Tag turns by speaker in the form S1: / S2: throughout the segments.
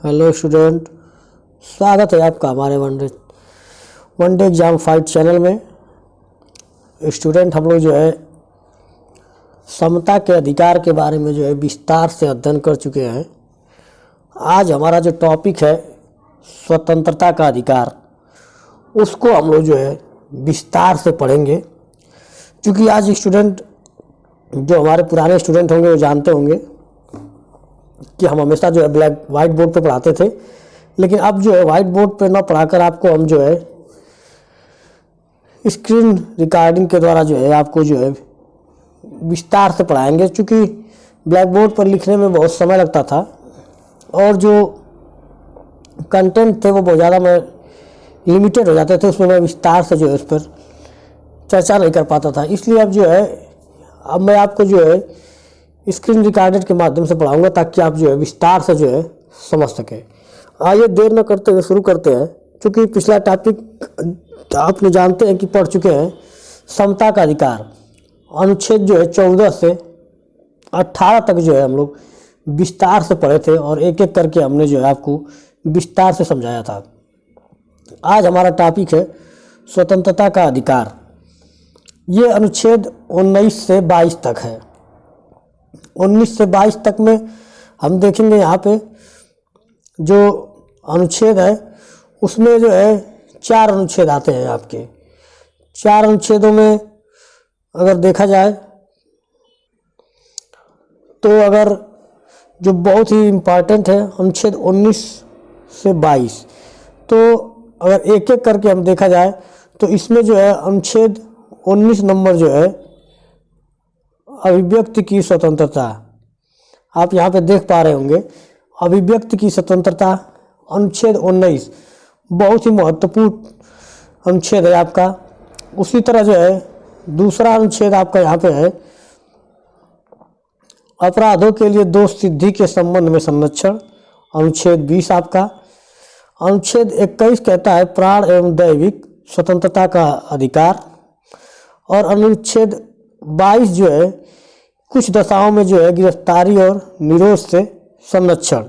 S1: Hello student, स्वागत है आपका हमारे वनडे एग्ज़ाम फाइट चैनल में। स्टूडेंट, हम लोग जो है समता के अधिकार के बारे में जो है विस्तार से अध्ययन कर चुके हैं। आज हमारा जो टॉपिक है स्वतंत्रता का अधिकार, उसको हम लोग जो है विस्तार से पढ़ेंगे। क्योंकि आज स्टूडेंट जो हमारे पुराने स्टूडेंट होंगे वो जानते होंगे कि हम हमेशा जो है ब्लैक वाइट बोर्ड पे पढ़ाते थे, लेकिन अब जो है वाइट बोर्ड पे ना पढ़ाकर आपको हम जो है स्क्रीन रिकॉर्डिंग के द्वारा जो है आपको जो है विस्तार से पढ़ाएंगे। क्योंकि ब्लैक बोर्ड पर लिखने में बहुत समय लगता था और जो कंटेंट थे वो बहुत ज़्यादा लिमिटेड हो जाते थे, उसमें मैं विस्तार से जो है उस पर चर्चा नहीं कर पाता था। इसलिए अब जो है अब मैं आपको जो है स्क्रीन रिकॉर्डेड के माध्यम से पढ़ाऊंगा ताकि आप जो है विस्तार से जो है समझ सकें। आइए देर न करते हुए शुरू करते हैं। क्योंकि पिछला टॉपिक आपने जानते हैं कि पढ़ चुके हैं समता का अधिकार, अनुच्छेद जो है 14 से 18 तक जो है हम लोग विस्तार से पढ़े थे और एक एक करके हमने जो है आपको विस्तार से समझाया था। आज हमारा टॉपिक है स्वतंत्रता का अधिकार। ये अनुच्छेद 19 से 22 तक है। 19 से 22 तक में हम देखेंगे यहाँ पे जो अनुच्छेद है उसमें जो है 4 अनुच्छेद आते हैं आपके। 4 अनुच्छेदों में अगर देखा जाए तो अगर जो बहुत ही इम्पॉर्टेंट है अनुच्छेद 19 से 22, तो अगर एक एक करके हम देखा जाए तो इसमें जो है अनुच्छेद 19 नंबर जो है अभिव्यक्ति की स्वतंत्रता, आप यहाँ पे देख पा रहे होंगे अभिव्यक्ति की स्वतंत्रता अनुच्छेद 19 बहुत ही महत्वपूर्ण अनुच्छेद है आपका। उसी तरह जो है दूसरा अनुच्छेद आपका यहाँ पे है अपराधों के लिए दोष सिद्धि के संबंध में संरक्षण, अनुच्छेद 20 आपका। अनुच्छेद 21 कहता है प्राण एवं दैविक स्वतंत्रता का अधिकार, और अनुच्छेद 22 जो है कुछ दशाओं में जो है गिरफ्तारी और निरोध से संरक्षण।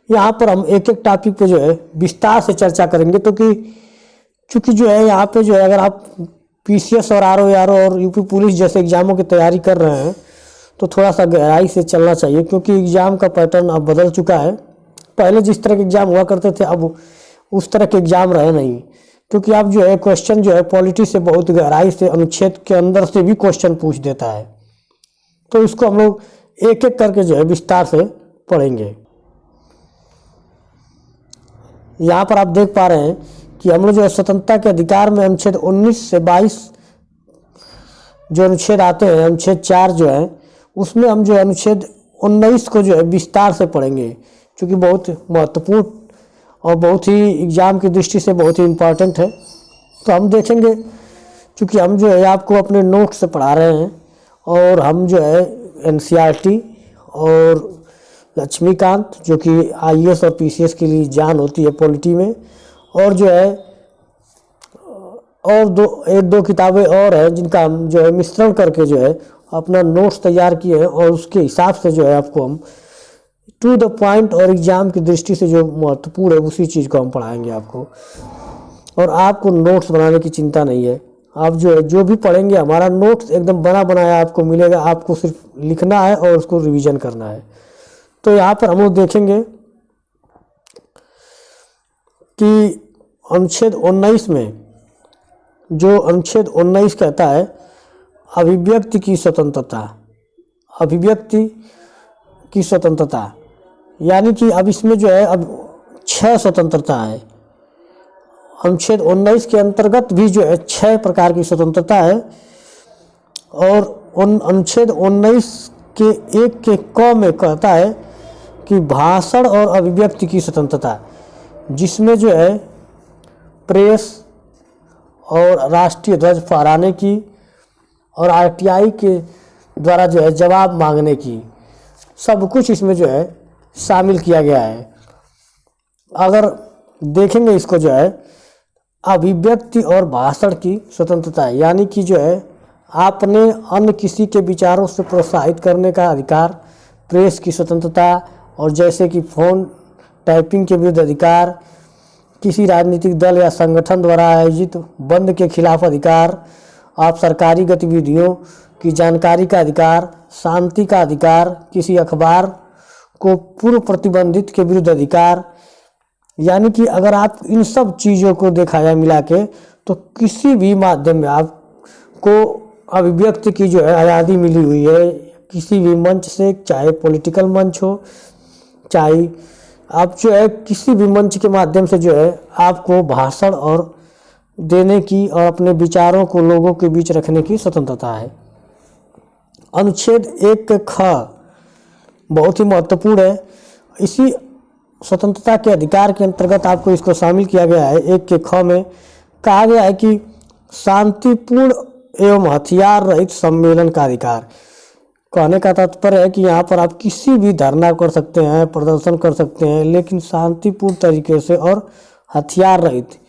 S1: यहाँ पर हम एक एक टॉपिक पे जो है विस्तार से चर्चा करेंगे। तो क्योंकि जो है यहाँ पे जो है अगर आप पीसीएस और आरओ और यूपी पुलिस जैसे एग्जामों की तैयारी कर रहे हैं तो थोड़ा सा गहराई से चलना चाहिए। क्योंकि एग्ज़ाम का पैटर्न अब बदल चुका है। पहले जिस तरह के एग्ज़ाम हुआ करते थे अब उस तरह के एग्ज़ाम रहे नहीं। क्योंकि अब जो है क्वेश्चन जो है पॉलिटी से बहुत गहराई से अनुच्छेद के अंदर से भी क्वेश्चन पूछ देता है। तो इसको हम लोग एक एक करके जो है विस्तार से पढ़ेंगे। यहाँ पर आप देख पा रहे हैं कि हम लोग जो है स्वतंत्रता के अधिकार में अनुच्छेद 19 से 22 जो अनुच्छेद आते हैं, अनुच्छेद 4 जो है उसमें हम जो है अनुच्छेद 19 को जो है विस्तार से पढ़ेंगे। क्योंकि बहुत महत्वपूर्ण और बहुत ही एग्ज़ाम की दृष्टि से बहुत ही इम्पोर्टेंट है। तो हम देखेंगे, क्योंकि हम जो है आपको अपने नोट से पढ़ा रहे हैं और हम जो है एनसीईआरटी और लक्ष्मीकांत जो कि आईएएस और पीसीएस के लिए जान होती है पॉलिटी में, और जो है और एक दो किताबें और हैं जिनका हम जो है मिश्रण करके जो है अपना नोट्स तैयार किए हैं और उसके हिसाब से जो है आपको हम टू द पॉइंट और एग्ज़ाम की दृष्टि से जो महत्वपूर्ण है उसी चीज़ को हम पढ़ाएंगे आपको। और आपको नोट्स बनाने की चिंता नहीं है। आप जो है जो भी पढ़ेंगे हमारा नोट्स एकदम बना बनाया आपको मिलेगा। आपको सिर्फ लिखना है और उसको रिवीजन करना है। तो यहाँ पर हम लोग देखेंगे कि अनुच्छेद 19 में जो अनुच्छेद 19 कहता है अभिव्यक्ति की स्वतंत्रता, अभिव्यक्ति की स्वतंत्रता, यानी कि अब इसमें जो है अब 6 स्वतंत्रता है। अनुच्छेद 19 के अंतर्गत भी जो है 6 प्रकार की स्वतंत्रता है। और अनुच्छेद 19 के 1 के क में कहता है कि भाषण और अभिव्यक्ति की स्वतंत्रता, जिसमें जो है प्रेस और राष्ट्रीय ध्वज फहराने की और आरटीआई के द्वारा जो है जवाब मांगने की, सब कुछ इसमें जो है शामिल किया गया है। अगर देखेंगे इसको जो है अभिव्यक्ति और भाषण की स्वतंत्रता है, यानी कि जो है आपने अन्य किसी के विचारों से प्रोत्साहित करने का अधिकार, प्रेस की स्वतंत्रता, और जैसे कि फ़ोन टाइपिंग के विरुद्ध अधिकार, किसी राजनीतिक दल या संगठन द्वारा आयोजित बंद के खिलाफ अधिकार, आप सरकारी गतिविधियों की जानकारी का अधिकार, शांति का अधिकार, किसी अखबार को पूर्व प्रतिबंधित के विरुद्ध अधिकार। यानी कि अगर आप इन सब चीज़ों को देखा जाए मिला के, तो किसी भी माध्यम में आपको अभिव्यक्ति की जो है आज़ादी मिली हुई है, किसी भी मंच से, चाहे पॉलिटिकल मंच हो, चाहे आप जो है किसी भी मंच के माध्यम से जो है आपको भाषण और देने की और अपने विचारों को लोगों के बीच रखने की स्वतंत्रता है। अनुच्छेद 1 ख बहुत ही महत्वपूर्ण है। इसी स्वतंत्रता के अधिकार के अंतर्गत आपको इसको शामिल किया गया है। 1 के ख में कहा गया है कि शांतिपूर्ण एवं हथियार रहित सम्मेलन का अधिकार। कहने का तात्पर्य है कि यहाँ पर आप किसी भी धरना कर सकते हैं, प्रदर्शन कर सकते हैं, लेकिन शांतिपूर्ण तरीके से और हथियार रहित।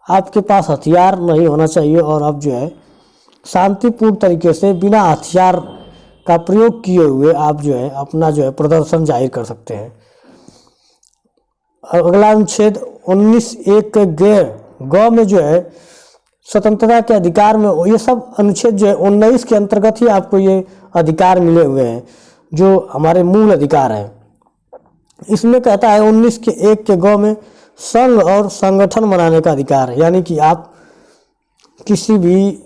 S1: आपके पास हथियार नहीं होना चाहिए और आप जो है शांतिपूर्ण तरीके से बिना हथियार का प्रयोग किए हुए आप जो है अपना जो है प्रदर्शन जाहिर कर सकते हैं। अगला अनुच्छेद 19(1) ग में जो है स्वतंत्रता के अधिकार में, ये सब अनुच्छेद जो है 19 के अंतर्गत ही आपको ये अधिकार मिले हुए हैं जो हमारे मूल अधिकार हैं। इसमें कहता है 19 के 1 के ग में संघ और संगठन बनाने का अधिकार। यानी कि आप किसी भी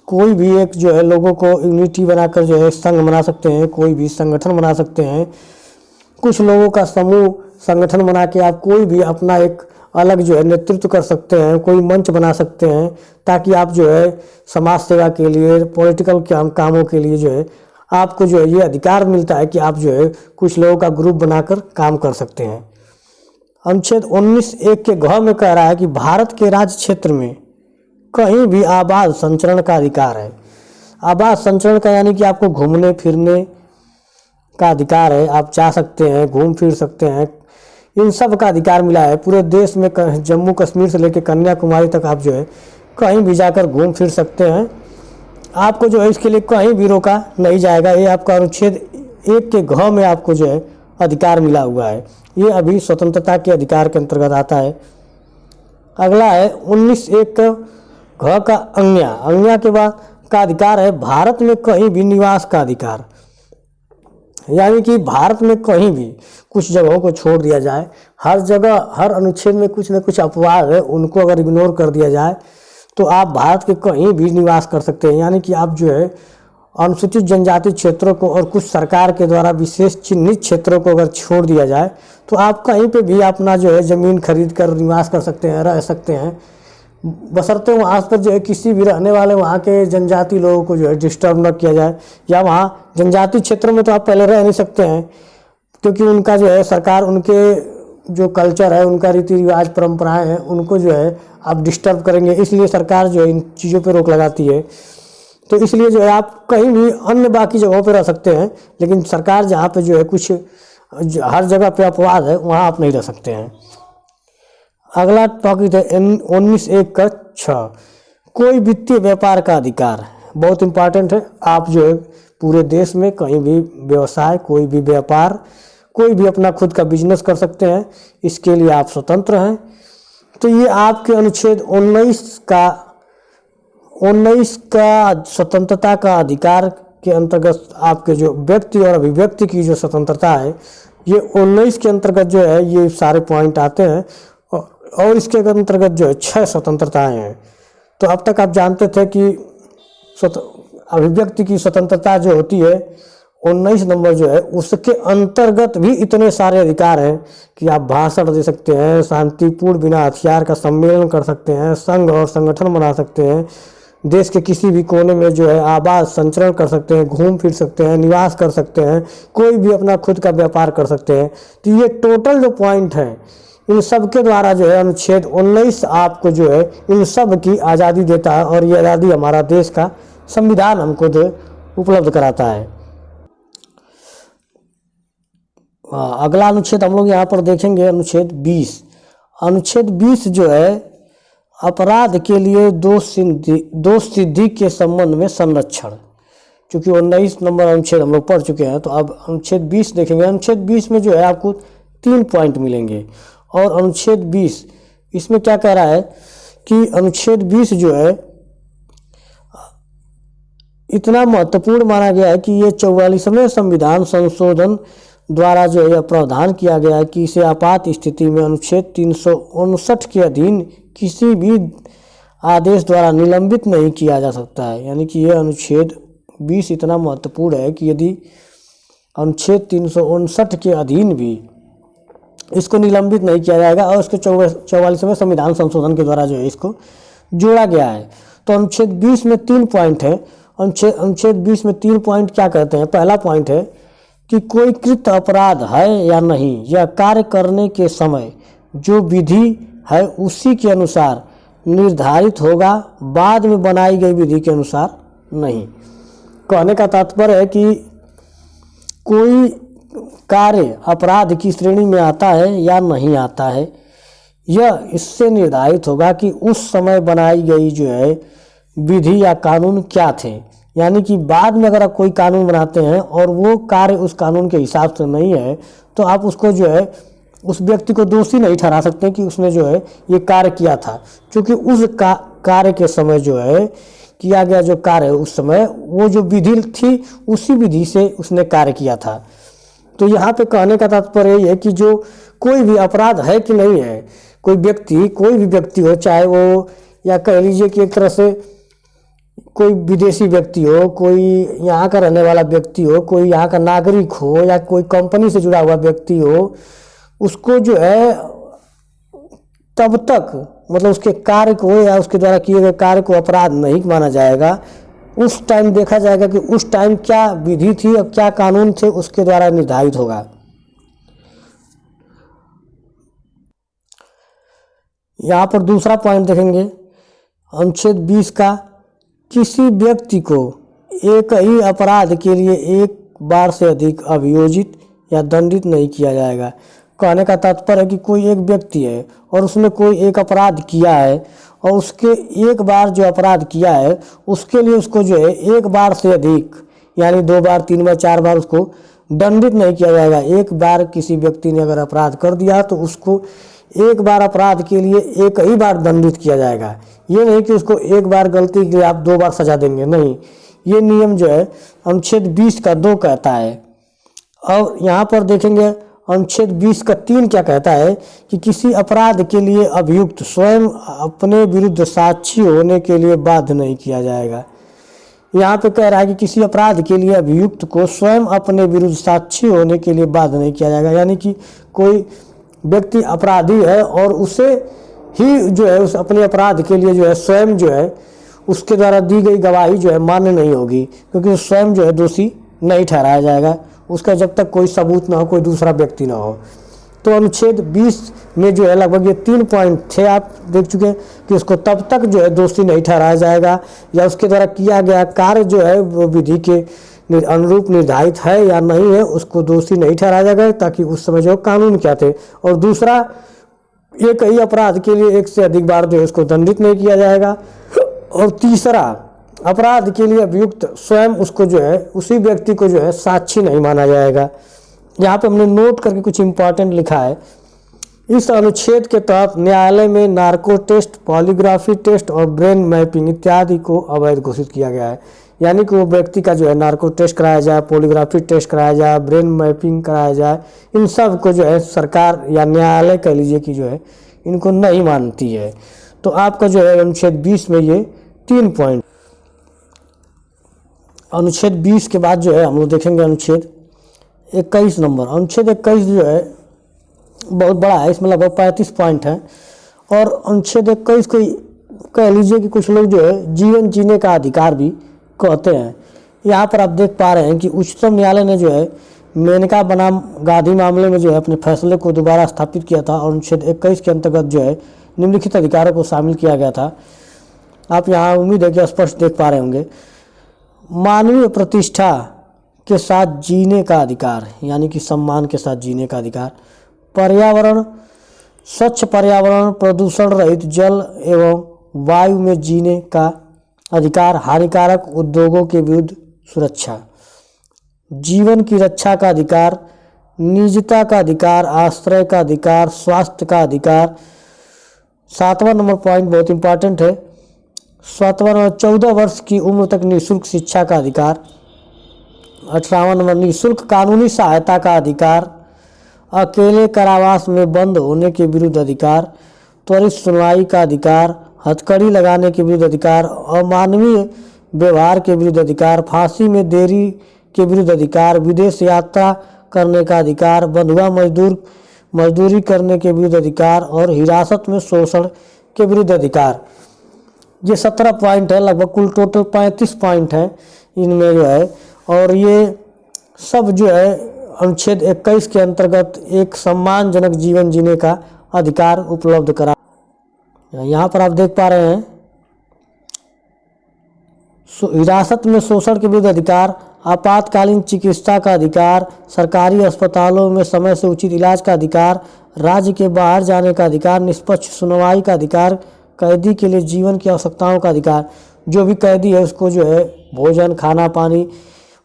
S1: कोई भी एक जो है लोगों को यूनिटी बनाकर जो है संघ बना सकते हैं, कोई भी संगठन बना सकते हैं। कुछ लोगों का समूह संगठन बना के आप कोई भी अपना एक अलग जो है नेतृत्व कर सकते हैं, कोई मंच बना सकते हैं, ताकि आप जो है समाज सेवा के लिए, पॉलिटिकल कामों के लिए जो है आपको जो है ये अधिकार मिलता है कि आप जो है कुछ लोगों का ग्रुप बनाकर काम कर सकते हैं। अनुच्छेद 19(1) के घ में कह रहा है कि भारत के राज्य क्षेत्र में कहीं भी आबाद संचरण का अधिकार है। आबाद संचरण का यानी कि आपको घूमने फिरने का अधिकार है, आप जा सकते हैं, घूम फिर सकते हैं, इन सब का अधिकार मिला है। पूरे देश में जम्मू कश्मीर से लेकर कन्याकुमारी तक आप जो है कहीं भी जाकर घूम फिर सकते हैं, आपको जो है इसके लिए कहीं भी रोका नहीं जाएगा। ये आपका अनुच्छेद 1 के घ में आपको जो है अधिकार मिला हुआ है। ये अभी स्वतंत्रता के अधिकार के अंतर्गत आता है। अगला है 19(1) घ का अंग्या के बाद का अधिकार है भारत में कहीं भी निवास का अधिकार। यानी कि भारत में कहीं भी कुछ जगहों को छोड़ दिया जाए, हर जगह हर अनुच्छेद में कुछ न कुछ अपवाद है, उनको अगर इग्नोर कर दिया जाए तो आप भारत के कहीं भी निवास कर सकते हैं। यानी कि आप जो है अनुसूचित जनजाति क्षेत्रों को और कुछ सरकार के द्वारा विशेष चिन्हित क्षेत्रों को अगर छोड़ दिया जाए तो आप कहीं पे भी अपना जो है ज़मीन खरीद कर निवास कर सकते हैं, रह सकते हैं, बशर्ते वहाँ पर जो है किसी भी रहने वाले वहाँ के जनजाति लोगों को जो है डिस्टर्ब न किया जाए। या वहाँ जनजाति क्षेत्र में तो आप पहले रह नहीं सकते हैं, क्योंकि उनका जो है सरकार उनके जो कल्चर है, उनका रीति रिवाज परंपराएं हैं, उनको जो है आप डिस्टर्ब करेंगे, इसलिए सरकार जो है इन चीज़ों पर रोक लगाती है। तो इसलिए जो है आप कहीं भी अन्य बाकी जगहों पर रह सकते हैं, लेकिन सरकार जहाँ पे जो है कुछ हर जगह पे अपवाद है वहाँ आप नहीं रह सकते हैं। अगला टॉपिक है 19(1) का 6 कोई वित्तीय व्यापार का अधिकार। बहुत इंपॉर्टेंट है। आप जो है पूरे देश में कहीं भी व्यवसाय, कोई भी व्यापार, कोई भी अपना खुद का बिजनेस कर सकते हैं, इसके लिए आप स्वतंत्र हैं। तो ये आपके अनुच्छेद 19 का स्वतंत्रता का अधिकार के अंतर्गत आपके जो व्यक्ति और अभिव्यक्ति की जो स्वतंत्रता है, ये 19 के अंतर्गत जो है ये सारे पॉइंट आते हैं और इसके अंतर्गत जो है 6 स्वतंत्रताएं हैं। तो अब तक आप जानते थे कि अभिव्यक्ति की स्वतंत्रता जो होती है 19 नंबर जो है, उसके अंतर्गत भी इतने सारे अधिकार हैं कि आप भाषण दे सकते हैं, शांतिपूर्ण बिना हथियार का सम्मेलन कर सकते हैं, संघ और संगठन बना सकते हैं, देश के किसी भी कोने में जो है आबाद संचरण कर सकते हैं, घूम फिर सकते हैं, निवास कर सकते हैं, कोई भी अपना खुद का व्यापार कर सकते हैं। तो ये टोटल जो पॉइंट है, इन सब के द्वारा जो है अनुच्छेद 19 आपको जो है इन सब की आज़ादी देता है और ये आज़ादी हमारा देश का संविधान हमको जो उपलब्ध कराता है। अगला अनुच्छेद हम लोग यहाँ पर देखेंगे अनुच्छेद 20। अनुच्छेद 20 जो है अपराध के लिए दोष सिद्धि के संबंध में संरक्षण। चूँकि 19 नंबर अनुच्छेद हम लोग पढ़ चुके हैं, तो अब अनुच्छेद 20 देखेंगे। अनुच्छेद 20 में जो है आपको 3 पॉइंट मिलेंगे। और अनुच्छेद 20 इसमें क्या कह रहा है कि अनुच्छेद 20 जो है इतना महत्वपूर्ण माना गया है कि ये 44वें संविधान संशोधन द्वारा जो है यह प्रावधान किया गया है कि इसे आपात स्थिति में अनुच्छेद 359 के अधीन किसी भी आदेश द्वारा निलंबित नहीं किया जा सकता है। यानी कि यह अनुच्छेद 20 इतना महत्वपूर्ण है कि यदि अनुच्छेद 359 के अधीन भी इसको निलंबित नहीं किया जाएगा और उसके 44वें संविधान संशोधन के द्वारा जो है इसको जोड़ा गया है। तो अनुच्छेद 20 में 3 पॉइंट है। अनुच्छेद 20 में 3 पॉइंट क्या कहते हैं? पहला पॉइंट है कि कोई कृत अपराध है या नहीं, यह कार्य करने के समय जो विधि है उसी के अनुसार निर्धारित होगा, बाद में बनाई गई विधि के अनुसार नहीं। कहने का तात्पर्य है कि कोई कार्य अपराध की श्रेणी में आता है या नहीं आता है, यह इससे निर्धारित होगा कि उस समय बनाई गई जो है विधि या कानून क्या थे। यानी कि बाद में अगर आप कोई कानून बनाते हैं और वो कार्य उस कानून के हिसाब से नहीं है तो आप उसको जो है उस व्यक्ति को दोषी नहीं ठहरा सकते कि उसने जो है ये कार्य किया था, क्योंकि उस कार्य के समय जो है किया गया जो कार्य उस समय वो जो विधि थी उसी विधि से उसने कार्य किया था। तो यहाँ पे कहने का तात्पर्य ये है कि जो कोई भी अपराध है कि नहीं है, कोई भी व्यक्ति हो, चाहे वो या कह लीजिए कि एक तरह से कोई विदेशी व्यक्ति हो, कोई यहाँ का रहने वाला व्यक्ति हो, कोई यहाँ का नागरिक हो या कोई कंपनी से जुड़ा हुआ व्यक्ति हो, उसको जो है तब तक मतलब उसके कार्य को या उसके द्वारा किए गए कार्य को अपराध नहीं माना जाएगा। उस टाइम देखा जाएगा कि उस टाइम क्या विधि थी और क्या कानून थे उसके द्वारा निर्धारित होगा। यहाँ पर दूसरा पॉइंट देखेंगे अनुच्छेद 20 का, किसी व्यक्ति को एक ही अपराध के लिए एक बार से अधिक अभियोजित या दंडित नहीं किया जाएगा। कहने का तात्पर्य है कि कोई एक व्यक्ति है और उसने कोई एक अपराध किया है और उसके एक बार जो अपराध किया है उसके लिए उसको जो है एक बार से अधिक यानी 2 बार 3 बार 4 बार उसको दंडित नहीं किया जाएगा। एक बार किसी व्यक्ति ने अगर अपराध कर दिया तो उसको एक बार अपराध के लिए एक ही बार दंडित किया जाएगा। ये नहीं कि उसको एक बार गलती के लिए आप 2 बार सजा देंगे, नहीं। ये नियम जो है अनुच्छेद 20 का 2 कहता है। और यहाँ पर देखेंगे अनुच्छेद 20 का 3 क्या कहता है कि किसी अपराध के लिए अभियुक्त स्वयं अपने विरुद्ध साक्षी होने के लिए बाध्य नहीं किया जाएगा। यहाँ पे कह रहा है कि किसी अपराध के लिए अभियुक्त को स्वयं अपने विरुद्ध साक्षी होने के लिए बाध्य नहीं किया जाएगा। यानी कि कोई व्यक्ति अपराधी है और उसे ही जो है उस अपने अपराध के लिए जो है स्वयं जो है उसके द्वारा दी गई गवाही जो है मान्य नहीं होगी, क्योंकि स्वयं जो है दोषी नहीं ठहराया जाएगा उसका जब तक कोई सबूत ना हो, कोई दूसरा व्यक्ति ना हो। तो अनुच्छेद 20 में जो है लगभग ये 3 पॉइंट थे, आप देख चुके हैं कि उसको तब तक जो है दोषी नहीं ठहराया जाएगा या उसके द्वारा किया गया कार्य जो है वो विधि के अनुरूप निर्धारित है या नहीं है उसको दोषी नहीं ठहराया जाएगा, ताकि उस समय जो कानून क्या थे। और दूसरा, एक ही अपराध के लिए एक से अधिक बार जो है उसको दंडित नहीं किया जाएगा। और तीसरा, अपराध के लिए अभियुक्त स्वयं उसको जो है उसी व्यक्ति को जो है साक्षी नहीं माना जाएगा। यहाँ पे हमने नोट करके कुछ इम्पॉर्टेंट लिखा है। इस अनुच्छेद के तहत न्यायालय में नार्को टेस्ट, पॉलीग्राफी टेस्ट और ब्रेन मैपिंग इत्यादि को अवैध घोषित किया गया है। यानी कि वो व्यक्ति का जो है नार्को टेस्ट कराया जाए, पॉलीग्राफी टेस्ट कराया जाए, ब्रेन मैपिंग कराया जाए, इन सब को जो है सरकार या न्यायालय कह लीजिए कि जो है इनको नहीं मानती है। तो आपका जो है अनुच्छेद 20 में ये 3 पॉइंट। अनुच्छेद 20 के बाद जो है हम लोग देखेंगे अनुच्छेद 21 नंबर। अनुच्छेद 21 जो है बहुत बड़ा है, इसमें लगभग 35 पॉइंट हैं। और अनुच्छेद 21 को कह लीजिए कि कुछ लोग जो है जीवन जीने का अधिकार भी कहते हैं। यहाँ पर आप देख पा रहे हैं कि उच्चतम न्यायालय ने जो है मेनका बनाम गांधी मामले में जो है अपने फैसले को दोबारा स्थापित किया था और अनुच्छेद 21 के अंतर्गत जो है निम्नलिखित अधिकारों को शामिल किया गया था। आप यहाँ उम्मीद है कि स्पष्ट देख पा रहे होंगे। मानवीय प्रतिष्ठा के साथ जीने का अधिकार, यानी कि सम्मान के साथ जीने का अधिकार। पर्यावरण, स्वच्छ पर्यावरण, प्रदूषण रहित जल एवं वायु में जीने का अधिकार। हानिकारक उद्योगों के विरुद्ध सुरक्षा। जीवन की रक्षा का अधिकार। निजता का अधिकार, आश्रय का अधिकार, स्वास्थ्य का अधिकार। 7वां नंबर पॉइंट बहुत इंपॉर्टेंट है। 7वां नंबर 14 वर्ष की उम्र तक निःशुल्क शिक्षा का अधिकार। 18वां नंबर निःशुल्क कानूनी सहायता का अधिकार। अकेले कारावास में बंद होने के विरुद्ध अधिकार। त्वरित सुनवाई का अधिकार। हथकड़ी लगाने के विरुद्ध अधिकार। अमानवीय व्यवहार के विरुद्ध अधिकार। फांसी में देरी के विरुद्ध अधिकार। विदेश यात्रा करने का अधिकार। बंधुआ मजदूरी करने के विरुद्ध अधिकार और हिरासत में शोषण के विरुद्ध अधिकार। ये 17 पॉइंट है, लगभग कुल टोटल 35 पॉइंट है इनमें जो है। और ये सब जो है अनुच्छेद 21 के अंतर्गत एक सम्मानजनक जीवन जीने का अधिकार उपलब्ध करा। यहाँ पर आप देख पा रहे हैं हिरासत में शोषण के विरुद्ध अधिकार, आपातकालीन चिकित्सा का अधिकार, सरकारी अस्पतालों में समय से उचित इलाज का अधिकार, राज्य के बाहर जाने का अधिकार, निष्पक्ष सुनवाई का अधिकार, कैदी के लिए जीवन की आवश्यकताओं का अधिकार। जो भी कैदी है उसको जो है भोजन, खाना, पानी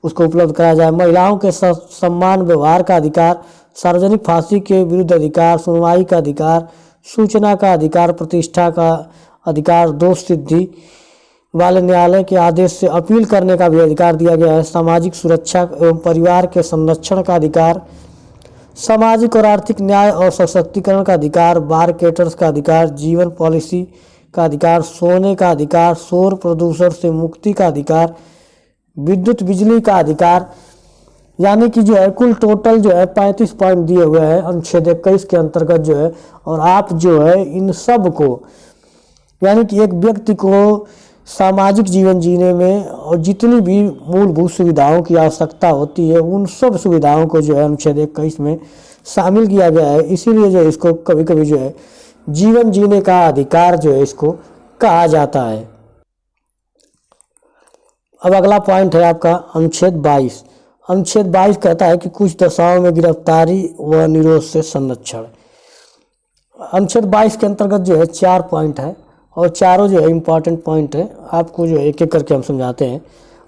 S1: उसको उपलब्ध कराया जाए। महिलाओं के सम्मान व्यवहार का अधिकार, सार्वजनिक फांसी के विरुद्ध अधिकार, सुनवाई का अधिकार, सूचना का अधिकार, प्रतिष्ठा का अधिकार, दोष सिद्धि वाले न्यायालय के आदेश से अपील करने का भी अधिकार दिया गया है। सामाजिक सुरक्षा एवं परिवार के संरक्षण का अधिकार, सामाजिक और आर्थिक न्याय और सशक्तिकरण का अधिकार, मार्केटर्स का अधिकार, जीवन पॉलिसी का अधिकार, सोने का अधिकार, शोर प्रदूषण से मुक्ति का अधिकार, विद्युत बिजली का अधिकार। यानी कि जो है कुल टोटल जो है 35 पॉइंट दिए हुए हैं अनुच्छेद 21 के अंतर्गत जो है। और आप जो है इन सब को, यानी कि एक व्यक्ति को सामाजिक जीवन जीने में और जितनी भी मूलभूत सुविधाओं की आवश्यकता होती है उन सब सुविधाओं को जो है अनुच्छेद 21 में शामिल किया गया है। इसीलिए जो है इसको कभी कभी जो है जीवन जीने का अधिकार जो है इसको कहा जाता है। अब अगला पॉइंट है आपका अनुच्छेद 22। अनुच्छेद 22 कहता है कि कुछ दशाओं में गिरफ्तारी व निरोध से संरक्षण। अनुच्छेद 22 के अंतर्गत जो है 4 पॉइंट है और चारों जो है इम्पॉर्टेंट पॉइंट है। आपको जो है एक एक करके हम समझाते हैं।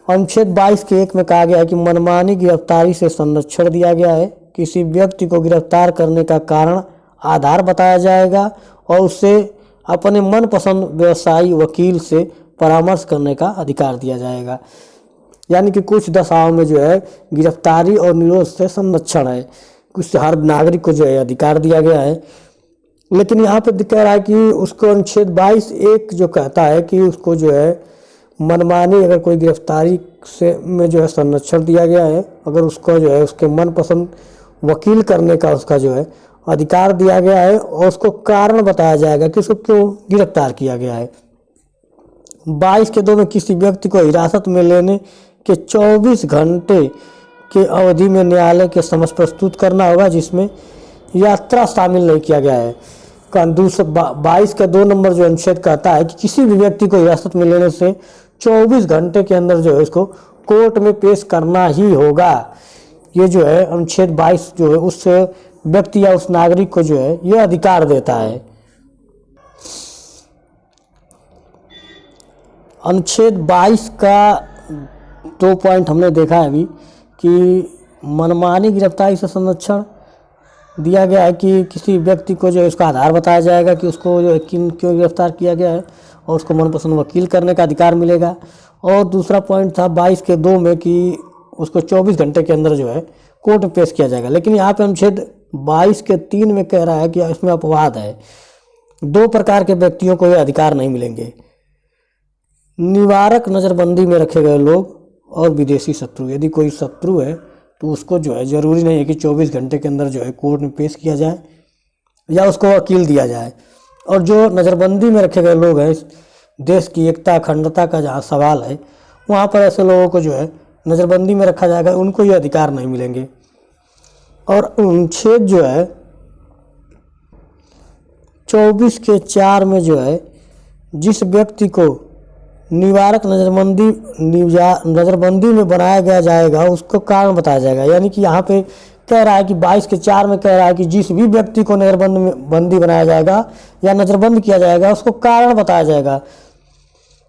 S1: अनुच्छेद 22 के 1 में कहा गया है कि मनमानी गिरफ्तारी से संरक्षण दिया गया है। किसी व्यक्ति को गिरफ्तार करने का कारण आधार बताया जाएगा और उससे अपने मनपसंद व्यवसायी वकील से परामर्श करने का अधिकार दिया जाएगा। यानी कि कुछ दशाओं में जो है गिरफ्तारी और निरोध से संरक्षण है, कुछ हर नागरिक को जो है अधिकार दिया गया है। लेकिन यहाँ पे कह रहा है कि उसको अनुच्छेद 22(1) जो कहता है कि उसको जो है मनमानी अगर कोई गिरफ्तारी से में जो है संरक्षण दिया गया है, अगर उसको जो है उसके मनपसंद वकील करने का उसका जो है अधिकार दिया गया है और उसको कारण बताया जाएगा कि उसको क्यों गिरफ्तार किया गया है। 22 के 2 में किसी व्यक्ति को हिरासत में लेने के 24 घंटे के अवधि में न्यायालय के समक्ष प्रस्तुत करना होगा, जिसमें यात्रा शामिल नहीं किया गया है। 22 के 2 नंबर जो अनुच्छेद कहता है कि किसी भी व्यक्ति को हिरासत में लेने से 24 घंटे के अंदर जो है उसको कोर्ट में पेश करना ही होगा। ये जो है अनुच्छेद 22 जो है उस व्यक्ति या उस नागरिक को जो है ये अधिकार देता है। अनुच्छेद 22 का 2 पॉइंट हमने देखा है अभी कि मनमानी गिरफ्तारी से संरक्षण दिया गया है कि किसी व्यक्ति को जो है उसका आधार बताया जाएगा कि उसको जो है क्यों गिरफ्तार किया गया है और उसको मनपसंद वकील करने का अधिकार मिलेगा। और दूसरा पॉइंट था 22 के 2 में कि उसको 24 घंटे के अंदर जो है कोर्ट में पेश किया जाएगा। लेकिन यहाँ पे अनुच्छेद 22 के 3 में कह रहा है कि इसमें अपवाद है। 2 प्रकार के व्यक्तियों को ये अधिकार नहीं मिलेंगे, निवारक नज़रबंदी में रखे गए लोग और विदेशी शत्रु। यदि कोई शत्रु है तो उसको जो है ज़रूरी नहीं है कि 24 घंटे के अंदर जो है कोर्ट में पेश किया जाए या उसको वकील दिया जाए। और जो नज़रबंदी में रखे गए लोग हैं, देश की एकता अखंडता का जहाँ सवाल है, वहाँ पर ऐसे लोगों को जो है नज़रबंदी में रखा जाएगा, उनको ये अधिकार नहीं मिलेंगे। और अनुच्छेद जो है 24 के 4 में जो है जिस व्यक्ति को निवारक नज़रबंदी में बनाया गया जाएगा उसको कारण बताया जाएगा। यानी कि यहाँ पे कह रहा है कि 22 के 4 में कह रहा है कि जिस भी व्यक्ति को नज़रबंदी बनाया जाएगा या नज़रबंद किया जाएगा उसको कारण बताया जाएगा।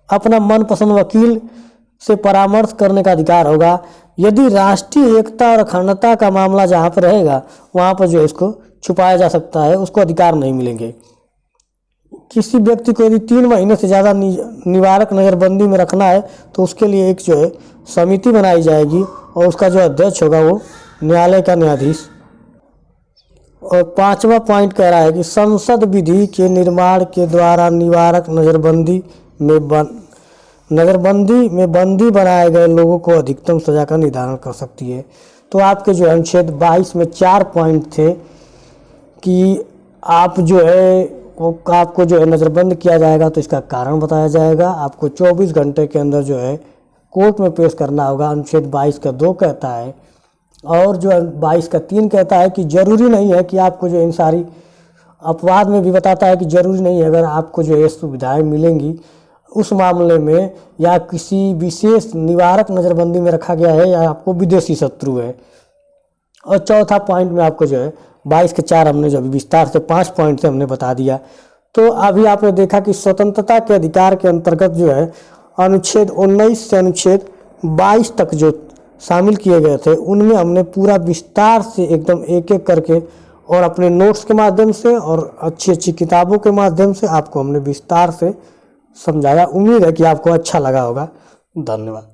S1: अपना मनपसंद वकील से परामर्श करने का अधिकार होगा। यदि राष्ट्रीय एकता और अखंडता का मामला जहाँ पर रहेगा वहाँ पर जो है इसको छुपाया जा सकता है, उसको अधिकार नहीं मिलेंगे। किसी व्यक्ति को यदि 3 महीने से ज़्यादा निवारक नज़रबंदी में रखना है तो उसके लिए एक जो है समिति बनाई जाएगी और उसका जो अध्यक्ष होगा वो न्यायालय का न्यायाधीश। और 5वां पॉइंट कह रहा है कि संसद विधि के निर्माण के द्वारा निवारक नज़रबंदी में बंदी बनाए गए लोगों को अधिकतम सजा का निर्धारण कर सकती है। तो आपके जो अनुच्छेद 22 में 4 पॉइंट थे कि आप जो है आपको जो है नज़रबंद किया जाएगा तो इसका कारण बताया जाएगा, आपको 24 घंटे के अंदर जो है कोर्ट में पेश करना होगा। अनुच्छेद 22 का 2 कहता है और जो 22 का 3 कहता है कि जरूरी नहीं है कि आपको जो इन सारी अपवाद में भी बताता है कि जरूरी नहीं है अगर आपको जो है सुविधाएं मिलेंगी उस मामले में या किसी विशेष निवारक नज़रबंदी में रखा गया है या आपको विदेशी शत्रु है। और चौथा पॉइंट में आपको जो है 22 के 4 हमने जो अभी विस्तार से 5 पॉइंट से हमने बता दिया। तो अभी आपने देखा कि स्वतंत्रता के अधिकार के अंतर्गत जो है अनुच्छेद 19 से अनुच्छेद 22 तक जो शामिल किए गए थे उनमें हमने पूरा विस्तार से एकदम एक एक करके और अपने नोट्स के माध्यम से और अच्छी अच्छी किताबों के माध्यम से आपको हमने विस्तार से समझाया। उम्मीद है कि आपको अच्छा लगा होगा। धन्यवाद।